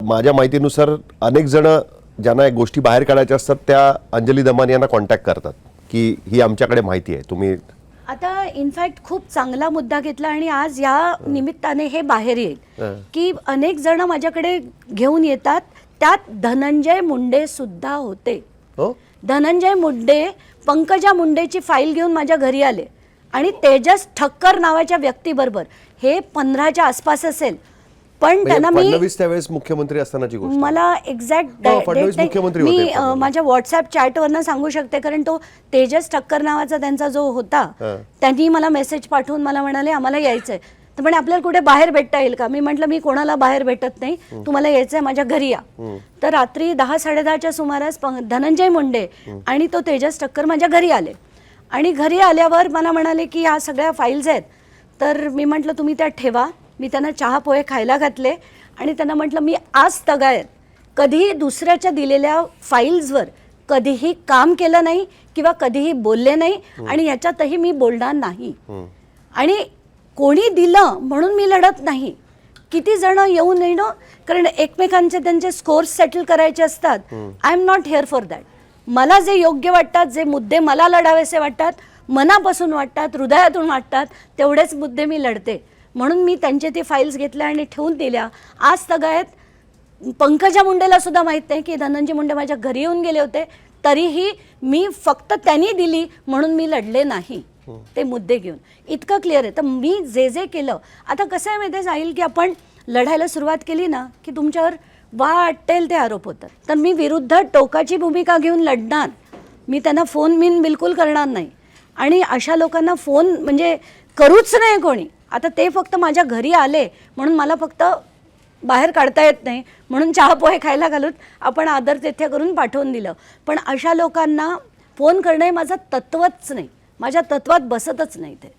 माझ्या माहितीनुसार अनेक जण ज्यांना एक गोष्टी बाहेर काढायच्या असतात त्या अंजली दमानी यांना कॉन्टॅक्ट करतात की ही आमच्याकडे माहिती आहे तुम्ही. आता इनफॅक्ट खूप चांगला मुद्दा घेतला आणि आज या निमित्ताने हे बाहेर येईल की अनेक जण माझ्याकडे घेऊन येतात, त्यात धनंजय मुंडे सुद्धा होते. धनंजय मुंडे पंकजा मुंडेची फाईल घेऊन माझ्या घरी आले आणि तेजस ठक्कर नावाच्या व्यक्तीबरोबर, हे 15च्या आसपास असेल, पण त्यांना मी फडणवीस त्यावेळेस मुख्यमंत्री असतानाची गोष्ट, मला एक्झॅक्ट मी माझ्या व्हॉट्सअप चॅटवरनं सांगू शकते, कारण तो तेजस ठक्कर नावाचा त्यांचा जो होता त्यांनी मला मेसेज पाठवून मला म्हणाले आम्हाला यायचंय. तर म्हणे आपल्याला कुठे बाहेर भेटता येईल का? मी म्हटलं मी कोणाला बाहेर भेटत नाही, तुम्हाला यायचंय माझ्या घरी या. तर रात्री 10-10:30च्या सुमारास धनंजय मुंडे आणि तो तेजस ठक्कर माझ्या घरी आले आणि घरी आल्यावर मला म्हणाले की ह्या सगळ्या फाईल्स आहेत. तर मी म्हटलं तुम्ही त्या ठेवा. मी त्यांना चहा पोहे खायला घातले आणि त्यांना म्हटलं मी आज तगायत कधीही दुसऱ्याच्या दिलेल्या फाईल्सवर कधीही काम केलं नाही किंवा कधीही बोलले नाही आणि ह्याच्यातही मी बोलणार नाही. आणि कोणी दिलं म्हणून मी लढत नाही. किती जण येऊन येणं, कारण एकमेकांचे त्यांचे स्कोर्स सेटल करायचे असतात. I am not here for that. मला जे योग्य वाटतात, जे मुद्दे मला लढावेसे वाटतात, मनापासून वाटतात, हृदयातून वाटतात, तेवढेच मुद्दे मी लढते. म्हणून मी त्यांचे ते फाईल्स घेतल्या आणि ठेवून दिल्या. आज तगायत पंकजा मुंडेला सुद्धा माहीत नाही की धनंजय मुंडे माझ्या घरी येऊन गेले होते, तरीही मी फक्त त्यांनी दिली म्हणून मी लढले नाही ते मुद्दे घेऊन. इतकं क्लिअर आहे. तर मी जे जे केलं, आता कसं आहे माहिती जाईल की आपण लढायला सुरुवात केली ना की तुमच्यावर वाटेल ते आरोप होतात. तर मी विरुद्ध टोकाची भूमिका घेऊन लढणार. मी त्यांना फोन बिन बिलकुल करणार नाही आणि अशा लोकांना फोन म्हणजे करूच नाही कोणी. आता ते फक्त माझ्या घरी आले म्हणून मला फक्त बाहेर काढता येत नाही म्हणून चहा पोहे खायला घालून आपण आदर तिथे करून पाठवून दिलं. पण अशा लोकांना फोन करणे माझं तत्वच नाही, माझ्या तत्वात बसतच नाही ते.